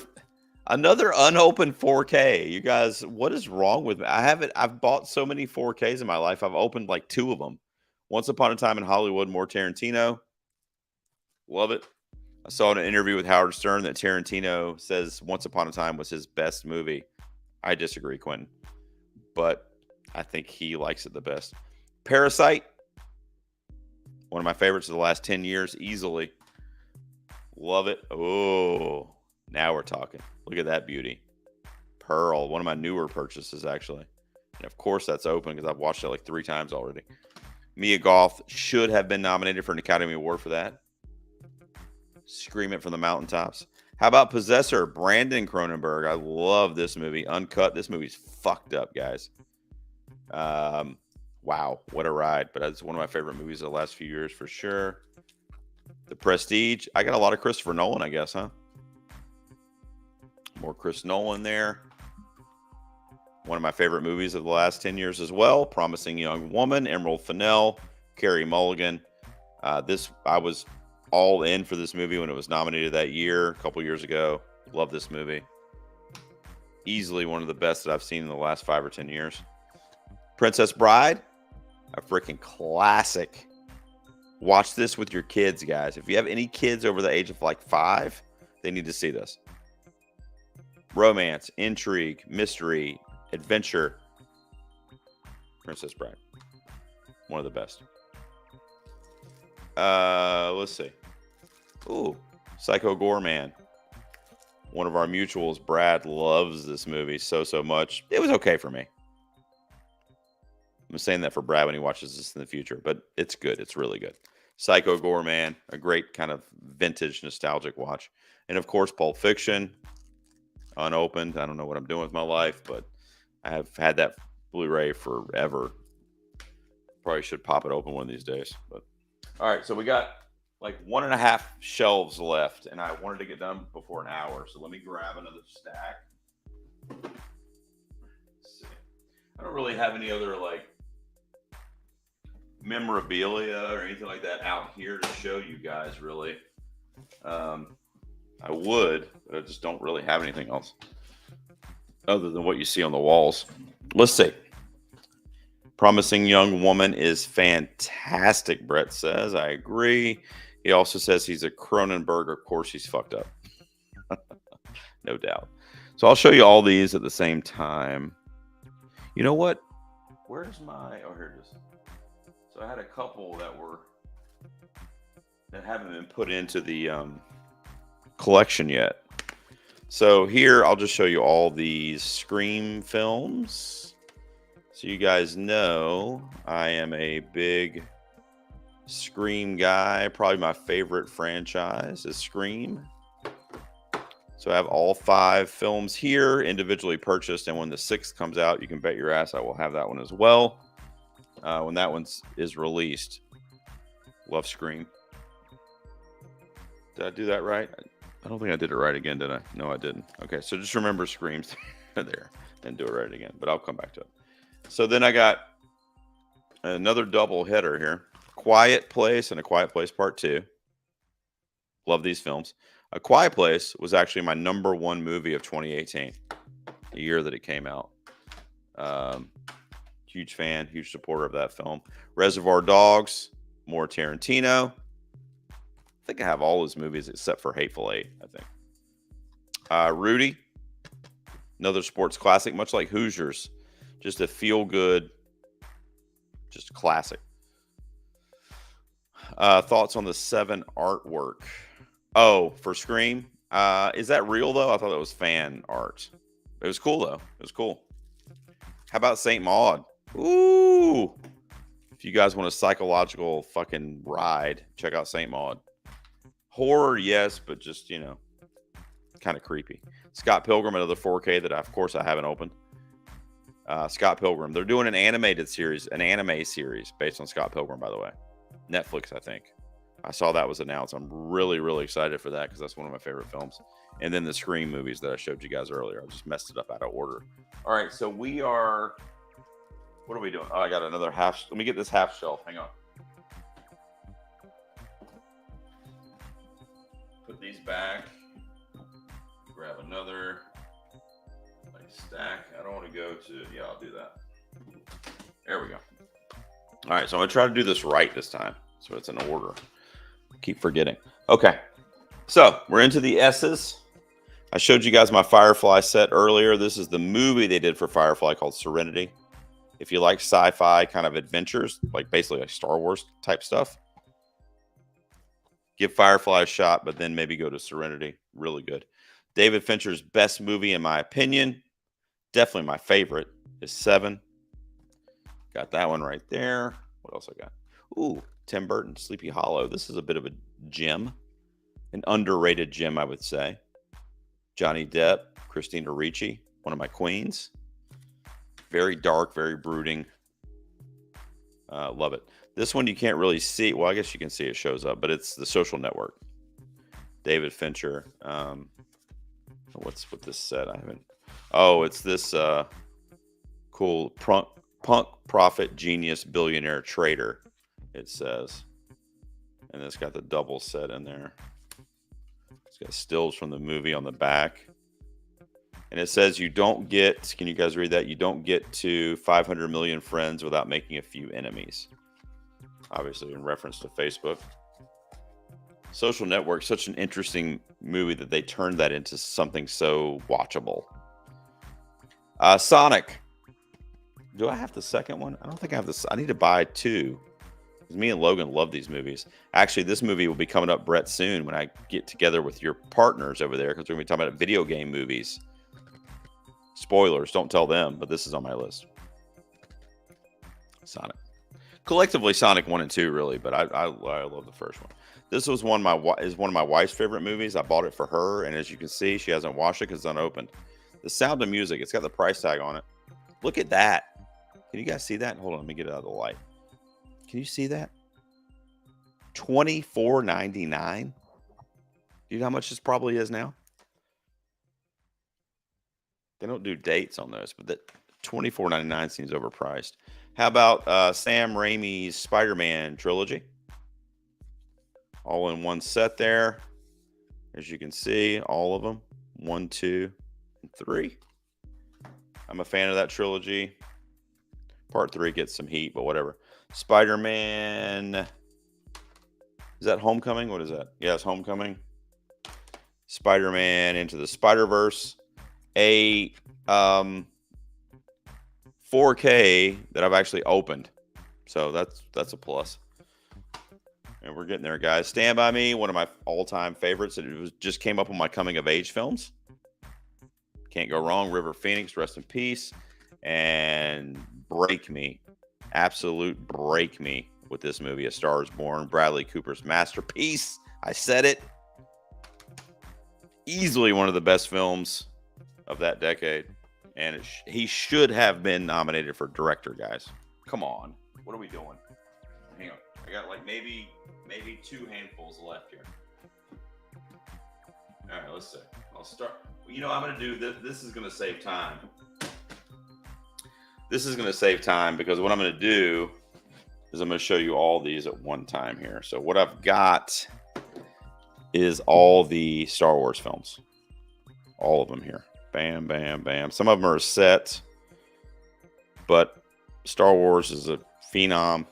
unopened 4K. You guys, what is wrong with me? I've bought so many 4Ks in my life. I've opened like 2 of them. Once Upon a Time in Hollywood, more Tarantino. Love it. I saw in an interview with Howard Stern that Tarantino says Once Upon a Time was his best movie. I disagree, Quentin, but I think he likes it the best. Parasite, one of my favorites of the last 10 years, easily. Love it. Oh, now we're talking. Look at that beauty. Pearl, one of my newer purchases, actually. And of course, that's open because I've watched it like 3 times already. Mia Goth should have been nominated for an Academy Award for that. Scream it from the mountaintops. How about Possessor? Brandon Cronenberg. I love this movie. Uncut. This movie's fucked up, guys. Wow, what a ride. But it's one of my favorite movies of the last few years for sure. The Prestige. I got a lot of Christopher Nolan, I guess, huh? More Chris Nolan there. One of my favorite movies of the last 10 years as well. Promising Young Woman, Emerald Fennell, Carey Mulligan. I was all in for this movie when it was nominated that year, a couple years ago. Love this movie. Easily one of the best that I've seen in the last 5 or 10 years. Princess Bride, a freaking classic. Watch this with your kids, guys. If you have any kids over the age of like 5, they need to see this. Romance, intrigue, mystery, adventure. Princess Bride. One of the best. Let's see. Ooh, Psycho Goreman. One of our mutuals, Brad, loves this movie so much. It was okay for me. I'm saying that for Brad when he watches this in the future, but it's good. It's really good. Psycho Goreman, a great kind of vintage nostalgic watch. And of course, Pulp Fiction, unopened. I don't know what I'm doing with my life, but I have had that Blu-ray forever. Probably should pop it open one of these days. But all right, so we got like 1.5 shelves left, and I wanted to get done before an hour. So let me grab another stack. Let's see. I don't really have any other like memorabilia or anything like that out here to show you guys, really. I would, but I just don't really have anything else other than what you see on the walls. Let's see. Promising Young Woman is fantastic, Brett says. I agree. He also says he's a Cronenberg. Of course, he's fucked up. No doubt. So I'll show you all these at the same time. You know what? Where's my... Oh, here it is. So I had a couple that haven't been put into the collection yet. So here, I'll just show you all these Scream films. So you guys know I am a big Scream guy. Probably my favorite franchise is Scream. So I have all 5 films here individually purchased. And when the 6th comes out, you can bet your ass I will have that one as well. When that one is released. Love Scream. Did I do that right? I don't think I did it right again, did I? No, I didn't. Okay, so just remember Screams there and do it right again. But I'll come back to it. So then I got another double header here. Quiet Place and A Quiet Place Part 2. Love these films. A Quiet Place was actually my #1 movie of 2018. The year that it came out. Huge fan, huge supporter of that film. Reservoir Dogs, more Tarantino. I think I have all his movies except for Hateful Eight, I think. Rudy, another sports classic, much like Hoosiers. Just a feel-good, just classic. Thoughts on the 7 artwork? Oh, for Scream? Is that real, though? I thought that was fan art. It was cool, though. It was cool. How about St. Maud? Ooh! If you guys want a psychological fucking ride, check out St. Maud. Horror, yes, but just, you know, kind of creepy. Scott Pilgrim, another 4K that, of course, I haven't opened. Scott Pilgrim. They're doing an anime series based on Scott Pilgrim, by the way. Netflix, I think. I saw that was announced. I'm really, really excited for that because that's one of my favorite films. And then the Scream movies that I showed you guys earlier. I just messed it up out of order. All right, so we are... What are we doing? Oh, I got another half... Let me get this half shelf. Hang on. Put these back. Grab another stack. I don't want to go to... Yeah, I'll do that. There we go. All right, so I'm going to try to do this right this time. So it's in order. Keep forgetting. Okay. So we're into the S's. I showed you guys my Firefly set earlier. This is the movie they did for Firefly called Serenity. If you like sci-fi kind of adventures, like basically like Star Wars type stuff, give Firefly a shot, but then maybe go to Serenity. Really good. David Fincher's best movie, in my opinion, definitely my favorite, is Seven. Got that one right there. What else I got? Ooh, Tim Burton, Sleepy Hollow. This is a bit of a gem. An underrated gem, I would say. Johnny Depp, Christina Ricci, one of my queens. Very dark, very brooding. Love it. This one you can't really see. Well, I guess you can see it shows up, but it's The Social Network. David Fincher. What's with this set? I haven't. Oh, it's this Cool. Punk prophet genius billionaire trader, it says. And it's got the double set in there. It's got stills from the movie on the back. And it says you don't get, can you guys read that? You don't get to 500 million friends without making a few enemies. Obviously in reference to Facebook. Social Network, such an interesting movie that they turned that into something so watchable. Sonic. Do I have the second one? I don't think I have this. I need to buy 2. Me and Logan love these movies. Actually, this movie will be coming up, Brett, soon when I get together with your partners over there, because we're going to be talking about video game movies. Spoilers, don't tell them, but this is on my list. Sonic. Collectively, Sonic 1 and 2, really, but I love the first one. This was one of my wife's favorite movies. I bought it for her, and as you can see, she hasn't watched it because it's unopened. The Sound of Music, it's got the price tag on it. Look at that. Can you guys see that? Hold on, let me get it out of the light. Can you see that? $24.99. Do you know how much this probably is now? They don't do dates on those, but that $24.99 seems overpriced. How about Sam Raimi's Spider-Man trilogy? All in one set there. As you can see, all of them. 1, 2, and 3. I'm a fan of that trilogy. Part 3 gets some heat, but whatever. Spider-Man. Is that Homecoming? What is that? Yeah, it's Homecoming. Spider-Man Into the Spider-Verse. A 4K that I've actually opened. So that's a plus. And we're getting there, guys. Stand By Me, one of my all-time favorites. Just came up on my coming-of-age films. Can't go wrong. River Phoenix, rest in peace. And Break Me. Absolute break me with this movie, A Star is Born. Bradley Cooper's masterpiece. I said it. Easily one of the best films of that decade. And he should have been nominated for director, guys. Come on. What are we doing? Hang on. I got like maybe 2 handfuls left here. All right, let's see. I'll start. You know, I'm going to do this. This is going to save time. This is going to save time because what I'm going to do is I'm going to show you all these at one time here. So what I've got is all the Star Wars films. All of them here. Bam, bam, bam. Some of them are a set, but Star Wars is a phenom.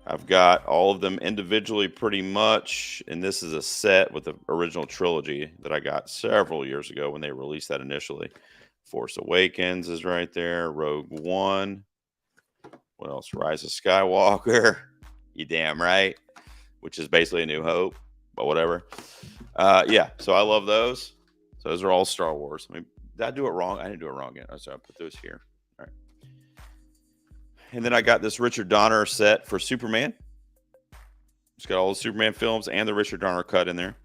I've got all of them individually pretty much, and this is a set with the original trilogy that I got several years ago when they released that initially. Force Awakens is right there. Rogue One. What else? Rise of Skywalker. You damn right. Which is basically A New Hope, but whatever. Yeah, so I love those. So those are all Star Wars. I mean, did I do it wrong? I didn't do it wrong yet. So I put those here. All right. And then I got this Richard Donner set for Superman. It's got all the Superman films and the Richard Donner cut in there.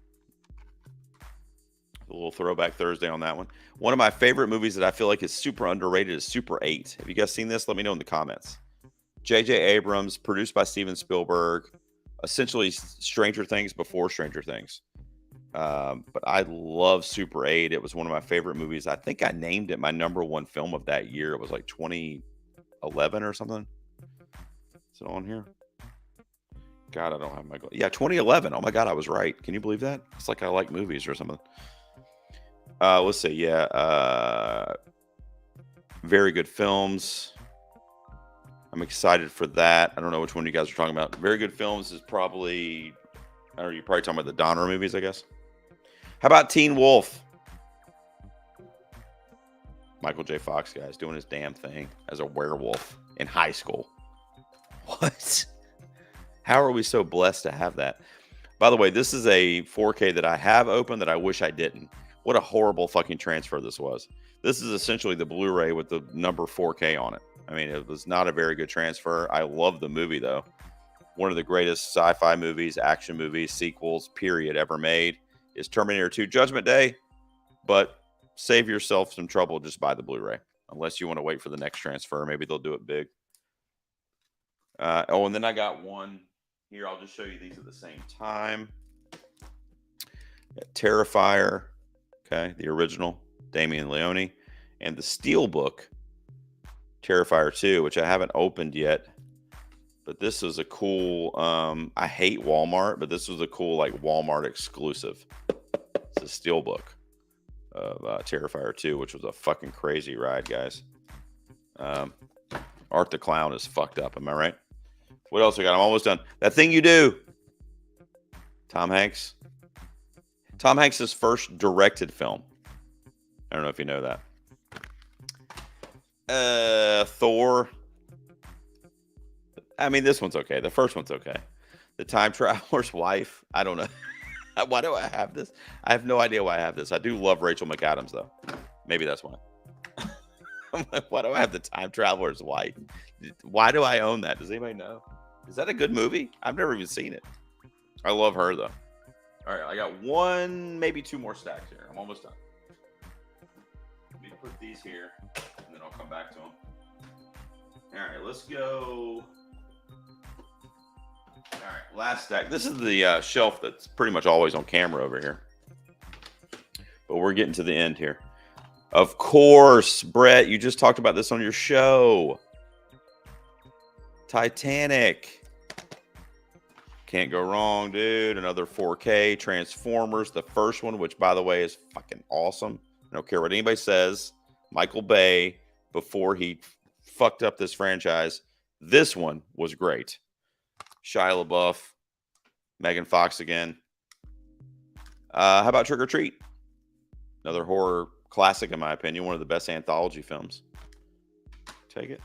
A little throwback Thursday on that one. One of my favorite movies that I feel like is super underrated is Super 8. Have you guys seen this? Let me know in the comments. J.J. Abrams, produced by Steven Spielberg. Essentially Stranger Things before Stranger Things. But I love Super 8. It was one of my favorite movies. I think I named it my #1 film of that year. It was like 2011 or something. Is it on here? God, I don't have my... Yeah, 2011. Oh my God, I was right. Can you believe that? It's like I like movies or something. Let's see. Yeah. Very good films. I'm excited for that. I don't know which one you guys are talking about. Very Good Films is probably... I don't know, you're probably talking about the Donner movies, I guess. How about Teen Wolf? Michael J. Fox, guys, doing his damn thing as a werewolf in high school. What? How are we so blessed to have that? By the way, this is a 4K that I have open that I wish I didn't. What a horrible fucking transfer this was. This is essentially the Blu-ray with the number 4K on it. I mean, it was not a very good transfer. I love the movie, though. One of the greatest sci-fi movies, action movies, sequels, period, ever made is Terminator 2 Judgment Day. But save yourself some trouble. Just buy the Blu-ray. Unless you want to wait for the next transfer. Maybe they'll do it big. Oh, and then I got one here. I'll just show you these at the same time. Terrifier 2, which I haven't opened yet. But this is a cool, I hate Walmart, but this was a cool, like, Walmart exclusive. It's a steelbook of Terrifier 2, which was a fucking crazy ride, guys. Art the Clown is fucked up. Am I right? What else we got? I'm almost done. That Thing You Do. Tom Hanks. Tom Hanks' first directed film. I don't know if you know that. Thor. I mean, this one's okay. The first one's okay. The Time Traveler's Wife. I don't know. Why do I have this? I have no idea why I have this. I do love Rachel McAdams, though. Maybe that's why. Why do I have The Time Traveler's Wife? Why do I own that? Does anybody know? Is that a good movie? I've never even seen it. I love her, though. All right, I got one, maybe two more stacks here. I'm almost done. Let me put these here, and then I'll come back to them. All right, let's go. All right, last stack. This is the shelf that's pretty much always on camera over here. But we're getting to the end here. Of course, Brett, you just talked about this on your show. Titanic. Can't go wrong, dude. Another 4K. Transformers, the first one, which, by the way, is fucking awesome. I don't care what anybody says. Michael Bay, before he fucked up this franchise, this one was great. Shia LaBeouf, Megan Fox again. How about Trick or Treat? Another horror classic, in my opinion. One of the best anthology films. Take it.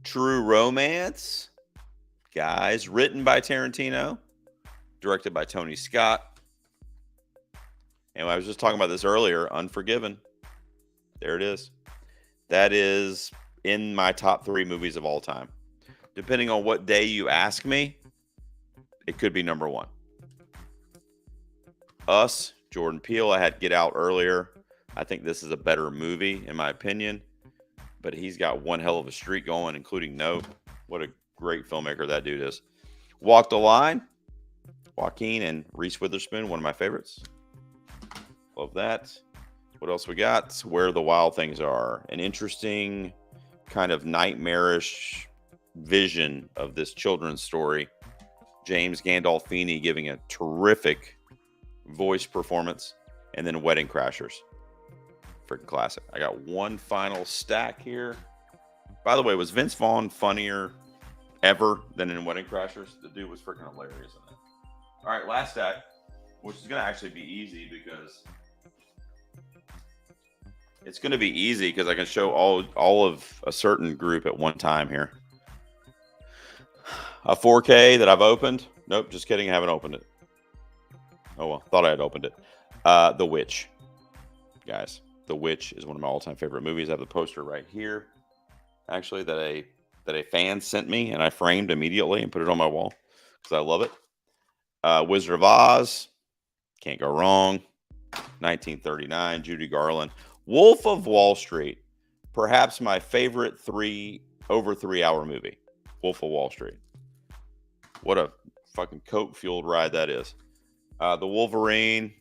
True Romance. Guys, written by Tarantino. Directed by Tony Scott. And I was just talking about this earlier. Unforgiven. There it is. That is in my top 3 movies of all time. Depending on what day you ask me, it could be number 1. Us, Jordan Peele. I had Get Out earlier. I think this is a better movie, in my opinion. But he's got one hell of a streak going, including Nope. What a great filmmaker that dude is. Walk the Line. Joaquin and Reese Witherspoon, one of my favorites. Love that. What else we got? Where the Wild Things Are. An interesting kind of nightmarish vision of this children's story. James Gandolfini giving a terrific voice performance. And then Wedding Crashers. Freaking classic. I got one final stack here. By the way, was Vince Vaughn funnier ever than in Wedding Crashers? The dude was freaking hilarious in that. All right, last stack, which is going to actually be easy because it's going to be easy because I can show all of a certain group at one time here. A 4K that I've opened. Nope, just kidding. I haven't opened it. Oh, well, thought I had opened it. The Witch. Guys, The Witch is one of my all-time favorite movies. I have the poster right here, actually, that a fan sent me, and I framed immediately and put it on my wall because I love it. Wizard of Oz. Can't go wrong. 1939, Judy Garland. Wolf of Wall Street. Perhaps my favorite over 3-hour movie. Wolf of Wall Street. What a fucking coke-fueled ride that is. The Wolverine.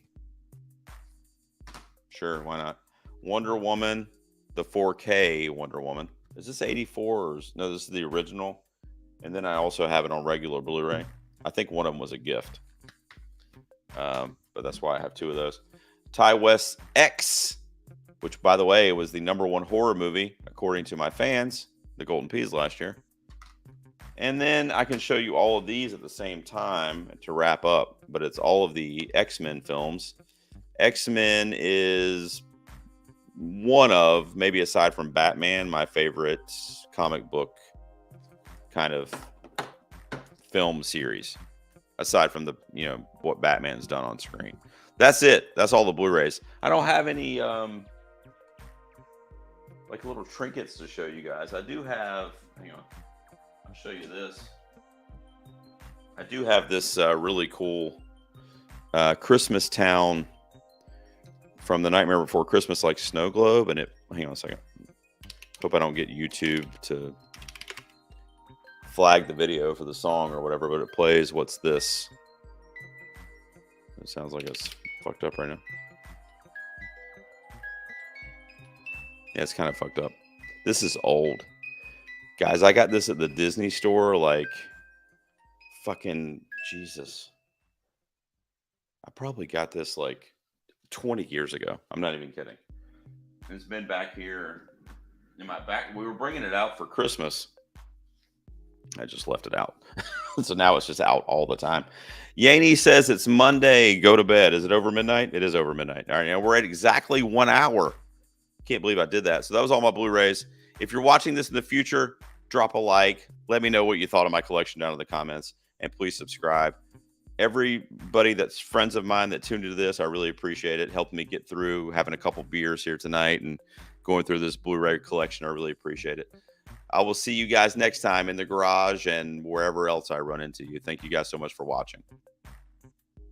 Sure, why not? Wonder Woman. The 4K Wonder Woman. Is this 84 or no? This is the original. And then I also have it on regular Blu-ray. I think one of them was a gift. But that's why I have 2 of those. Ty West's X, which, by the way, was the #1 horror movie, according to my fans, the Golden Peas last year. And then I can show you all of these at the same time to wrap up. But it's all of the X-Men films. X-Men is one of, maybe aside from Batman, my favorite comic book kind of film series. Aside from the, what Batman's done on screen. That's it. That's all the Blu-rays. I don't have any like little trinkets to show you guys. I do have, hang on. I'll show you this. I do have this really cool Christmas Town from The Nightmare Before Christmas, like snow globe, and hang on a second. Hope I don't get YouTube to flag the video for the song or whatever, but it plays. What's this? It sounds like it's fucked up right now. Yeah, it's kind of fucked up. This is old. Guys, I got this at the Disney store, like, fucking Jesus. I probably got this, like, 20 years ago. I'm not even kidding. It's been back here in my back. We were bringing it out for Christmas. I just left it out. So now it's just out all the time. Yaney says it's Monday. Go to bed. Is it over midnight? It is over midnight. All right. Now we're at exactly 1 hour. Can't believe I did that. So that was all my Blu-rays. If you're watching this in the future, drop a like. Let me know what you thought of my collection down in the comments. And please subscribe. Everybody that's friends of mine that tuned into this, I really appreciate it. Helping me get through having a couple beers here tonight and going through this Blu-ray collection. I really appreciate it. I will see you guys next time in the garage and wherever else I run into you. Thank you guys so much for watching.